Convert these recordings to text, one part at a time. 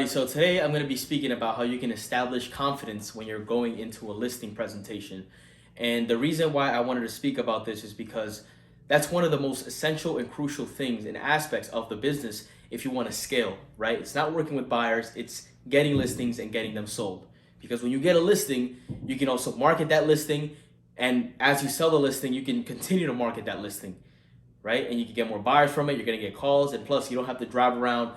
everybody. So today I'm going to be speaking about how you can establish confidence when you're going into a listing presentation. And the reason why I wanted to speak about this is because that's one of the most essential and crucial things and aspects of the business if you want to scale, right? It's not working with buyers, it's getting listings and getting them sold. Because when you get a listing, you can also market that listing, and as you sell the listing, you can continue to market that listing, right? And you can get more buyers from it, you're going to get calls, and plus you don't have to drive around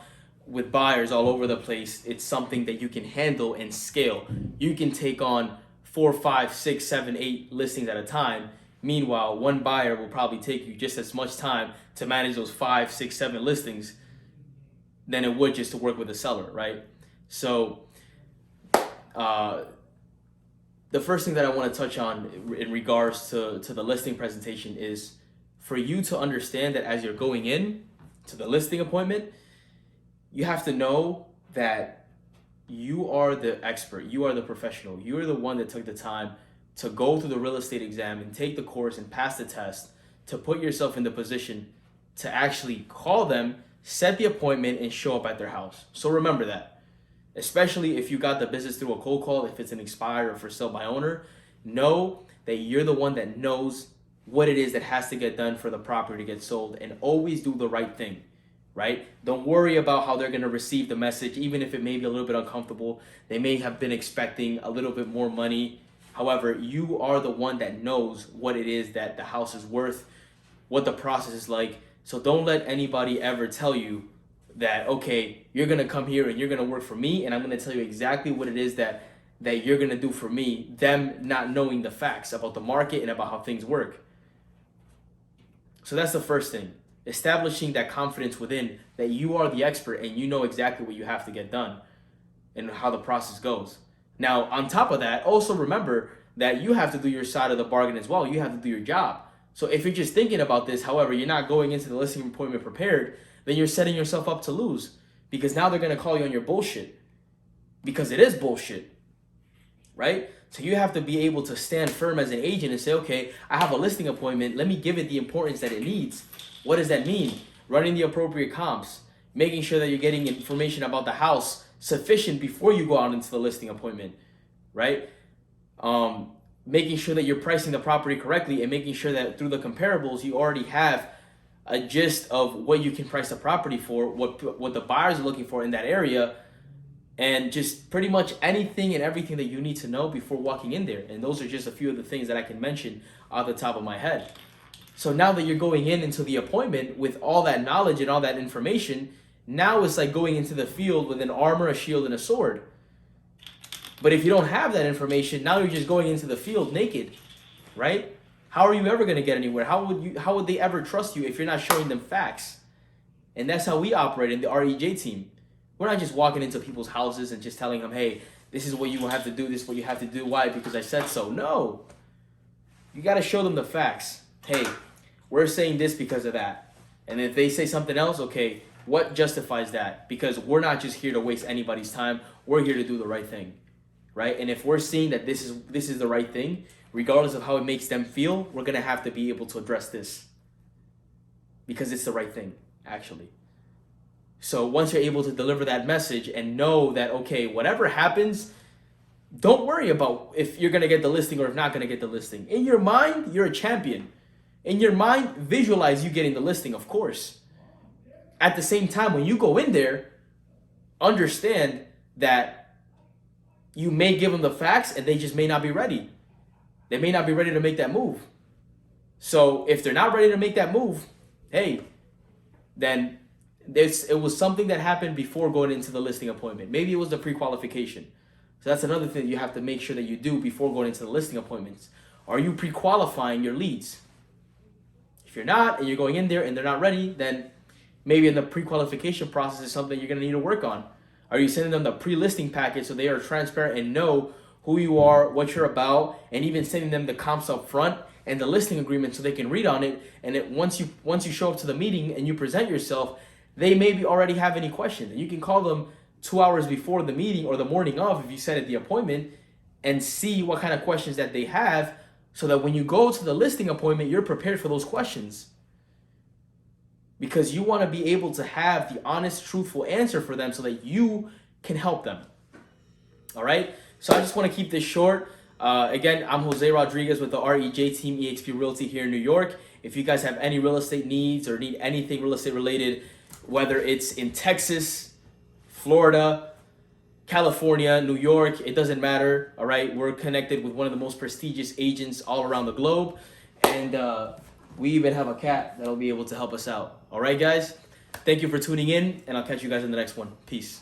with buyers all over the place. It's something that you can handle and scale. You can take on 4, 5, 6, 7, 8 listings at a time. Meanwhile, one buyer will probably take you just as much time to manage those 5, 6, 7 listings than it would just to work with a seller, right? So the first thing that I want to touch on in regards to the listing presentation is for you to understand that as you're going in to the listing appointment, you have to know that you are the expert, you are the professional, you are the one that took the time to go through the real estate exam and take the course and pass the test to put yourself in the position to actually call them, set the appointment, and show up at their house. So remember that, especially if you got the business through a cold call, if it's an expired or for sale by owner, know that you're the one that knows what it is that has to get done for the property to get sold, and always do the right thing. Right? Don't worry about how they're going to receive the message, even if it may be a little bit uncomfortable. They may have been expecting a little bit more money. However, you are the one that knows what it is that the house is worth, what the process is like. So don't let anybody ever tell you that, okay, you're going to come here and you're going to work for me, and I'm going to tell you exactly what it is that you're going to do for me, them not knowing the facts about the market and about how things work. So that's the first thing. Establishing that confidence within that you are the expert and you know exactly what you have to get done and how the process goes. Now, on top of that, also remember that you have to do your side of the bargain as well. You have to do your job. So if you're just thinking about this, however, you're not going into the listing appointment prepared, then you're setting yourself up to lose, because now they're going to call you on your bullshit, because it is bullshit, right? So you have to be able to stand firm as an agent and say, okay, I have a listing appointment. Let me give it the importance that it needs. What does that mean? Running the appropriate comps, making sure that you're getting information about the house sufficient before you go out into the listing appointment, right? Making sure that you're pricing the property correctly, and making sure that through the comparables, you already have a gist of what you can price the property for, what the buyers are looking for in that area, and just pretty much anything and everything that you need to know before walking in there. And those are just a few of the things that I can mention off the top of my head. So now that you're going into the appointment with all that knowledge and all that information, now it's like going into the field with an armor, a shield, and a sword. But if you don't have that information, now you're just going into the field naked, right? How are you ever going to get anywhere? How would they ever trust you if you're not showing them facts? And that's how we operate in the REJ team. We're not just walking into people's houses and just telling them, hey, this is what you have to do, this is what you have to do. Why? Because I said so. No. You got to show them the facts. Hey, we're saying this because of that. And if they say something else, okay, what justifies that? Because we're not just here to waste anybody's time. We're here to do the right thing, right? And if we're seeing that this is the right thing, regardless of how it makes them feel, we're going to have to be able to address this because it's the right thing, actually. So once you're able to deliver that message and know that, okay, whatever happens, don't worry about if you're going to get the listing or if not going to get the listing. In your mind, you're a champion. In your mind, visualize you getting the listing, of course. At the same time, when you go in there, understand that you may give them the facts and they just may not be ready. They may not be ready to make that move. So if they're not ready to make that move, hey, then it was something that happened before going into the listing appointment. Maybe it was the pre-qualification. So that's another thing that you have to make sure that you do before going into the listing appointments. Are you pre-qualifying your leads? If you're not, and you're going in there and they're not ready, then maybe in the pre-qualification process is something you're going to need to work on. Are you sending them the pre-listing package so they are transparent and know who you are, what you're about, and even sending them the comps up front and the listing agreement so they can read on it? And once you show up to the meeting and you present yourself, they maybe already have any questions. And you can call them 2 hours before the meeting or the morning of, if you set at the appointment, and see what kind of questions that they have, so that when you go to the listing appointment, you're prepared for those questions. Because you want to be able to have the honest, truthful answer for them so that you can help them. All right, so I just want to keep this short. Again, I'm Jose Rodriguez with the therejteam eXp Realty here in New York. If you guys have any real estate needs or need anything real estate related, whether it's in Texas, Florida, California, New York, it doesn't matter. All right, we're connected with one of the most prestigious agents all around the globe, and we even have a cat that'll be able to help us out. All right, guys, thank you for tuning in, and I'll catch you guys in the next one. Peace.